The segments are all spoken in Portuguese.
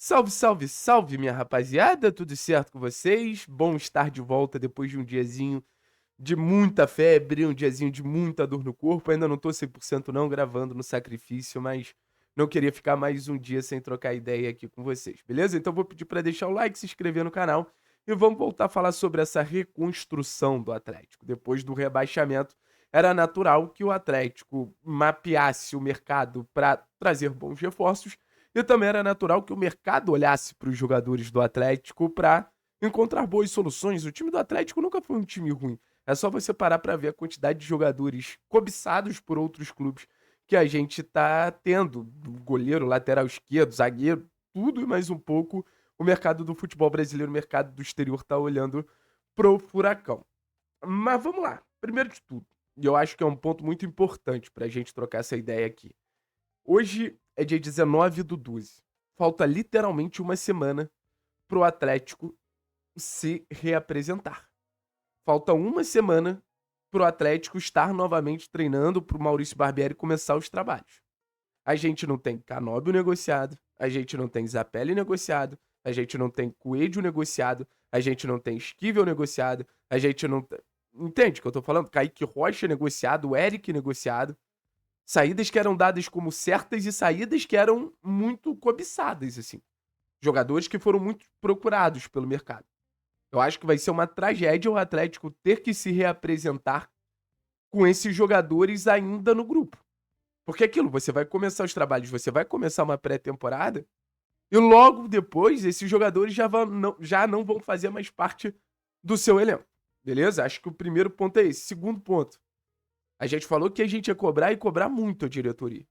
Salve, salve, salve, minha rapaziada, tudo certo com vocês? Bom estar de volta depois de um diazinho de muita febre, um diazinho de muita dor no corpo. Ainda não tô 100% não gravando no sacrifício, mas não queria ficar mais um dia sem trocar ideia aqui com vocês, beleza? Então vou pedir para deixar o like, se inscrever no canal e vamos voltar a falar sobre essa reconstrução do Atlético. Depois do rebaixamento, era natural que o Atlético mapeasse o mercado para trazer bons reforços e também era natural que o mercado olhasse para os jogadores do Atlético para encontrar boas soluções. O time do Atlético nunca foi um time ruim. É só você parar para ver a quantidade de jogadores cobiçados por outros clubes que a gente tá tendo. Goleiro, lateral esquerdo, zagueiro, tudo e mais um pouco. O mercado do futebol brasileiro, o mercado do exterior tá olhando pro furacão. Mas vamos lá. Primeiro de tudo, e eu acho que é um ponto muito importante pra gente trocar essa ideia aqui. Hoje é dia 19/12. Falta literalmente uma semana pro Atlético se reapresentar. Falta uma semana pro Atlético estar novamente treinando, pro Maurício Barbieri começar os trabalhos. A gente não tem Canóbio negociado, a gente não tem Zapelli negociado, a gente não tem Coelho negociado, a gente não tem Esquivel negociado, a gente não tem... Entende o que eu tô falando? Kaique Rocha negociado, Eric negociado. Saídas que eram dadas como certas e saídas que eram muito cobiçadas, assim. Jogadores que foram muito procurados pelo mercado. Eu acho que vai ser uma tragédia o Atlético ter que se reapresentar com esses jogadores ainda no grupo. Porque aquilo, você vai começar os trabalhos, você vai começar uma pré-temporada e logo depois esses jogadores já não vão fazer mais parte do seu elenco. Beleza? Acho que o primeiro ponto é esse. Segundo ponto, a gente falou que a gente ia cobrar e cobrar muito a diretoria.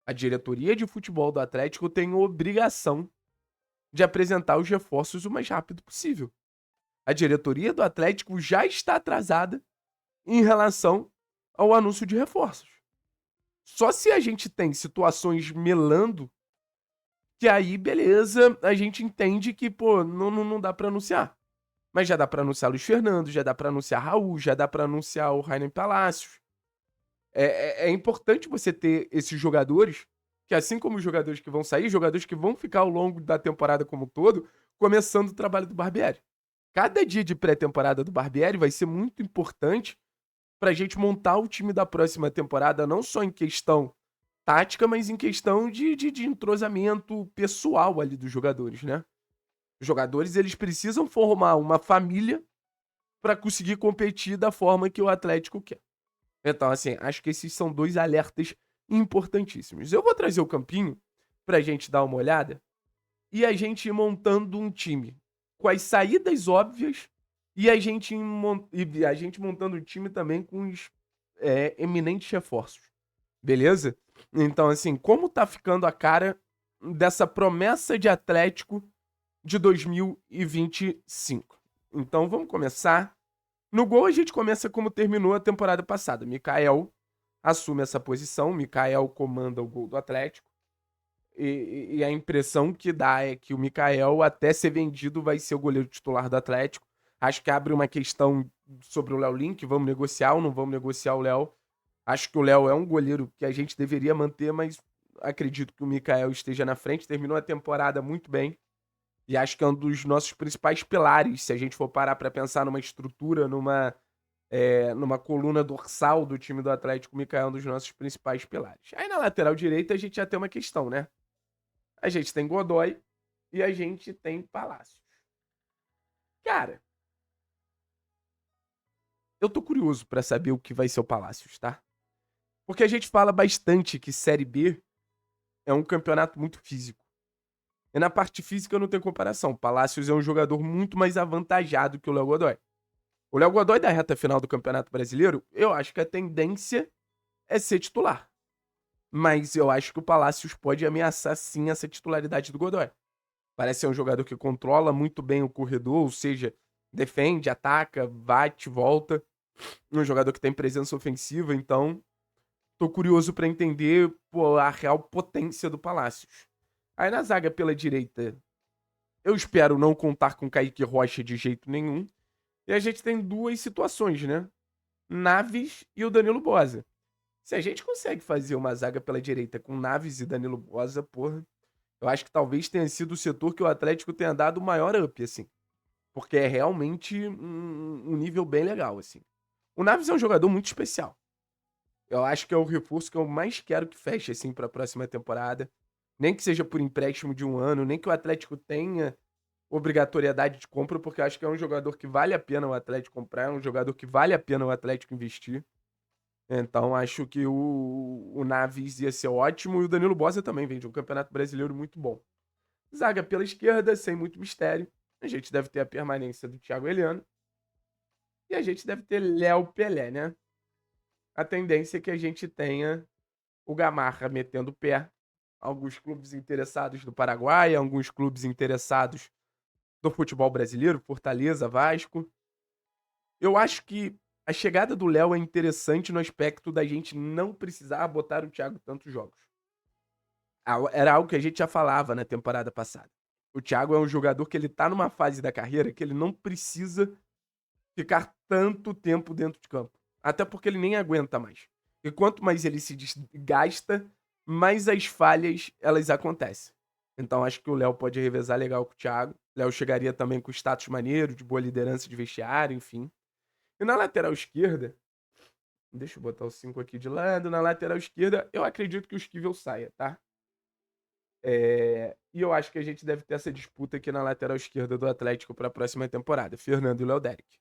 A diretoria de futebol do Atlético tem a obrigação de apresentar os reforços o mais rápido possível. A diretoria do Atlético já está atrasada em relação ao anúncio de reforços. Só se a gente tem situações melando, que aí, beleza, a gente entende que, pô, não dá pra anunciar. Mas já dá pra anunciar Luiz Fernando, já dá pra anunciar Raul, já dá pra anunciar o Rainer Palacios. É importante você ter esses jogadores, que assim como os jogadores que vão sair, jogadores que vão ficar ao longo da temporada como um todo, começando o trabalho do Barbieri. Cada dia de pré-temporada do Barbieri vai ser muito importante pra gente montar o time da próxima temporada, não só em questão tática, mas em questão de entrosamento pessoal ali dos jogadores, né? Os jogadores, eles precisam formar uma família pra conseguir competir da forma que o Atlético quer. Então, assim, acho que esses são dois alertas importantíssimos. Eu vou trazer o campinho pra gente dar uma olhada e a gente ir montando um time com as saídas óbvias e a gente montando o time também com os eminentes reforços. Beleza? Então, assim, como tá ficando a cara dessa promessa de Atlético de 2025? Então, vamos começar. No gol, a gente começa como terminou a temporada passada. Mikael assume essa posição, Mikael comanda o gol do Atlético. E a impressão que dá é que o Mikael, até ser vendido, vai ser o goleiro titular do Atlético. Acho que abre uma questão sobre o Léo Link, vamos negociar ou não vamos negociar o Léo. Acho que o Léo é um goleiro que a gente deveria manter, mas acredito que o Mikael esteja na frente. Terminou a temporada muito bem. E acho que é um dos nossos principais pilares, se a gente for parar para pensar numa estrutura, numa coluna dorsal do time do Atlético, o Mikael é um dos nossos principais pilares. Aí na lateral direita a gente já tem uma questão, né? A gente tem Godoy e a gente tem Palácios. Cara, eu tô curioso para saber o que vai ser o Palácios, tá? Porque a gente fala bastante que Série B é um campeonato muito físico. E na parte física eu não tenho comparação. O Palácios é um jogador muito mais avantajado que o Léo Godoy. O Léo Godoy da reta final do Campeonato Brasileiro, eu acho que a tendência é ser titular. Mas eu acho que o Palácios pode ameaçar sim essa titularidade do Godoy. Parece ser um jogador que controla muito bem o corredor, ou seja, defende, ataca, bate, volta. Um jogador que tem presença ofensiva, então tô curioso para entender, pô, a real potência do Palácios. Aí na zaga pela direita, eu espero não contar com Kaique Rocha de jeito nenhum. E a gente tem duas situações, né? Naves e o Danilo Boza. Se a gente consegue fazer uma zaga pela direita com Naves e Danilo Boza, porra, Eu acho que talvez tenha sido o setor que o Atlético tenha dado o maior up, assim. Porque é realmente um nível bem legal, assim. O Naves é um jogador muito especial. Eu acho que é o reforço que eu mais quero que feche, assim, para a próxima temporada. Nem que seja por empréstimo de 1 ano, nem que o Atlético tenha obrigatoriedade de compra, porque eu acho que é um jogador que vale a pena o Atlético comprar, é um jogador que vale a pena o Atlético investir. Então acho que o Naves ia ser ótimo e o Danilo Bosa também vem de um Campeonato Brasileiro muito bom. Zaga pela esquerda, sem muito mistério. A gente deve ter a permanência do Thiago Eliano. E a gente deve ter Léo Pelé, né? A tendência é que a gente tenha o Gamarra metendo o pé. Alguns clubes interessados do Paraguai, alguns clubes interessados do futebol brasileiro, Fortaleza, Vasco. Eu acho que a chegada do Léo é interessante no aspecto da gente não precisar botar o Thiago tantos jogos. Era algo que a gente já falava na temporada passada. O Thiago é um jogador que ele tá numa fase da carreira que ele não precisa ficar tanto tempo dentro de campo. Até porque ele nem aguenta mais. E quanto mais ele se desgasta, mais as falhas elas acontecem. Então acho que o Léo pode revezar legal com o Thiago. Léo chegaria também com status maneiro, de boa liderança de vestiário, enfim. E na lateral esquerda, deixa eu botar o 5 aqui de lado. Na lateral esquerda, eu acredito que o Esquivel saia, tá? E eu acho que a gente deve ter essa disputa aqui na lateral esquerda do Atlético para a próxima temporada. Fernando e Léo Derek.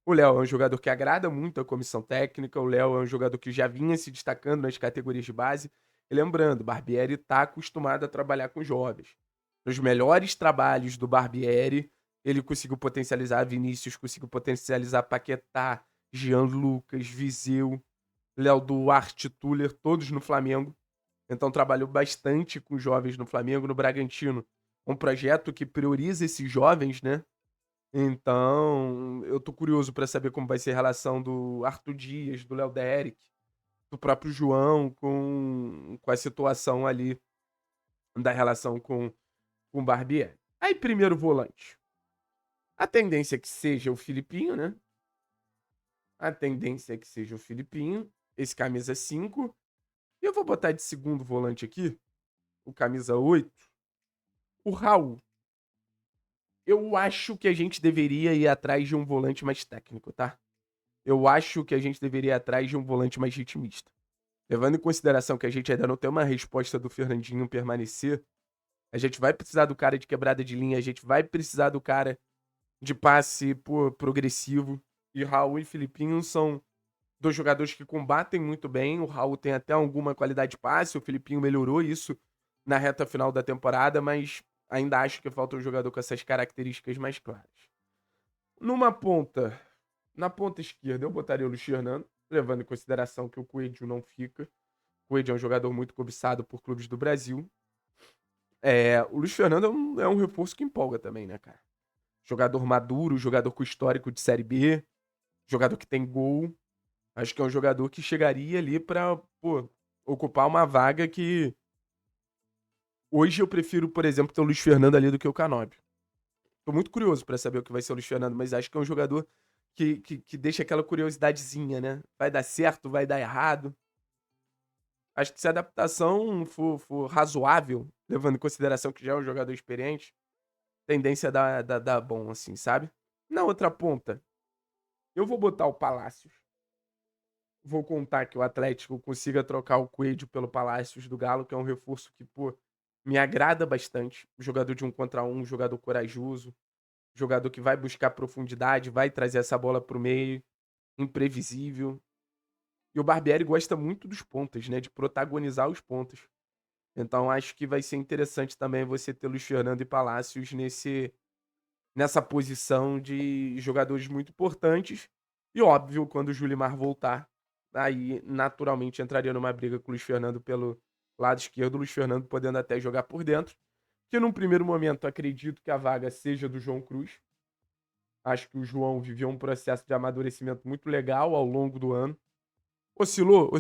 O Léo é um jogador que agrada muito a comissão técnica. O Léo é um jogador que já vinha se destacando nas categorias de base. E lembrando, Barbieri está acostumado a trabalhar com jovens. Nos melhores trabalhos do Barbieri, ele conseguiu potencializar Vinícius, conseguiu potencializar Paquetá, Jean Lucas, Viseu, Léo Duarte, Tuller, todos no Flamengo. Então trabalhou bastante com jovens no Flamengo, no Bragantino. Um projeto que prioriza esses jovens, né? Então, eu tô curioso para saber como vai ser a relação do Arthur Dias, do Léo Derek, do próprio João com a situação ali da relação com o Barbieri. Aí, primeiro volante. A tendência é que seja o Filipinho, né? A tendência é que seja o Filipinho, esse camisa 5. E eu vou botar de segundo volante aqui, o camisa 8, o Raul. Eu acho que a gente deveria ir atrás de um volante mais técnico, tá? Eu acho que a gente deveria ir atrás de um volante mais ritmista. Levando em consideração que a gente ainda não tem uma resposta do Fernandinho permanecer, a gente vai precisar do cara de quebrada de linha, a gente vai precisar do cara de passe progressivo. E Raul e Filipinho são dois jogadores que combatem muito bem. O Raul tem até alguma qualidade de passe, o Filipinho melhorou isso na reta final da temporada, mas ainda acho que falta um jogador com essas características mais claras. Numa ponta, na ponta esquerda, eu botaria o Luiz Fernando, levando em consideração que o Coelho não fica. O Coelho é um jogador muito cobiçado por clubes do Brasil. O Luiz Fernando é um reforço que empolga também, né, cara? Jogador maduro, jogador com histórico de Série B, jogador que tem gol. Acho que é um jogador que chegaria ali pra, ocupar uma vaga que hoje eu prefiro, por exemplo, ter o Luiz Fernando ali do que o Canóbio. Tô muito curioso pra saber o que vai ser o Luiz Fernando, mas acho que é um jogador que deixa aquela curiosidadezinha, né? Vai dar certo, vai dar errado. Acho que se a adaptação for razoável, levando em consideração que já é um jogador experiente, tendência a dar bom, assim, sabe? Na outra ponta, eu vou botar o Palácios. Vou contar que o Atlético consiga trocar o Coelho pelo Palácios do Galo, que é um reforço que, me agrada bastante. Jogador de 1 contra 1, jogador corajoso, jogador que vai buscar profundidade, vai trazer essa bola pro meio, imprevisível. E o Barbieri gosta muito dos pontas, né? De protagonizar os pontas. Então acho que vai ser interessante também você ter Luiz Fernando e Palácios nessa posição de jogadores muito importantes. E óbvio, quando o Julimar voltar, aí naturalmente entraria numa briga com o Luiz Fernando pelo lado esquerdo, o Luiz Fernando podendo até jogar por dentro. Que num primeiro momento acredito que a vaga seja do João Cruz. Acho que o João viveu um processo de amadurecimento muito legal ao longo do ano. Oscilou,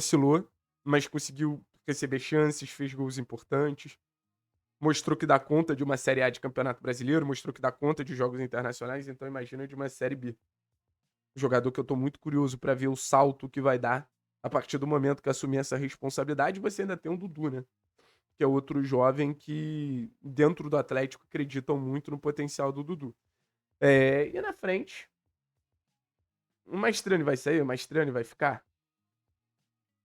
mas conseguiu receber chances, fez gols importantes, mostrou que dá conta de uma Série A de Campeonato Brasileiro, mostrou que dá conta de jogos internacionais, então imagina de uma Série B. Um jogador que eu tô muito curioso para ver o salto que vai dar a partir do momento que assumir essa responsabilidade. Você ainda tem um Dudu, né? que é outro jovem que, dentro do Atlético, acreditam muito no potencial do Dudu. E na frente, o Mastriani vai sair? O Mastriani vai ficar?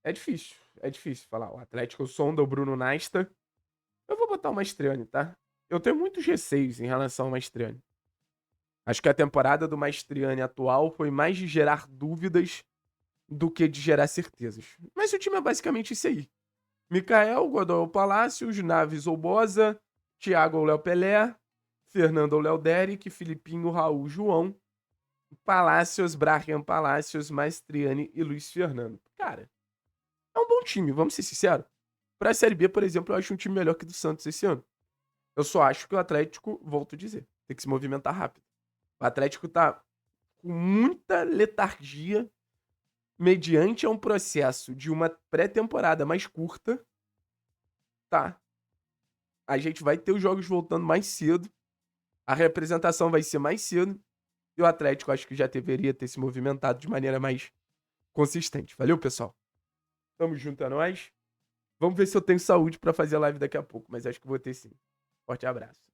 É difícil falar. O Atlético sonda o Bruno Nasta. Eu vou botar o Mastriani, tá? Eu tenho muitos receios em relação ao Mastriani. Acho que a temporada do Mastriani atual foi mais de gerar dúvidas do que de gerar certezas. Mas o time é basicamente isso aí. Mikael, Godoy ou Palácios, Naves ou Boza, Thiago ou Léo Pelé, Fernando ou Léo Derek, Filipinho, Raul, João, Palácios, Brahim Palácios, Mastriani e Luiz Fernando. Cara, é um bom time, vamos ser sinceros. Pra Série B, por exemplo, eu acho um time melhor que o do Santos esse ano. Eu só acho que o Atlético, volto a dizer, tem que se movimentar rápido. O Atlético tá com muita letargia mediante a um processo de uma pré-temporada mais curta, tá? A gente vai ter os jogos voltando mais cedo, a representação vai ser mais cedo, e o Atlético acho que já deveria ter se movimentado de maneira mais consistente. Valeu, pessoal? Tamo junto, é nóis. Vamos ver se eu tenho saúde pra fazer a live daqui a pouco, mas acho que vou ter sim. Forte abraço.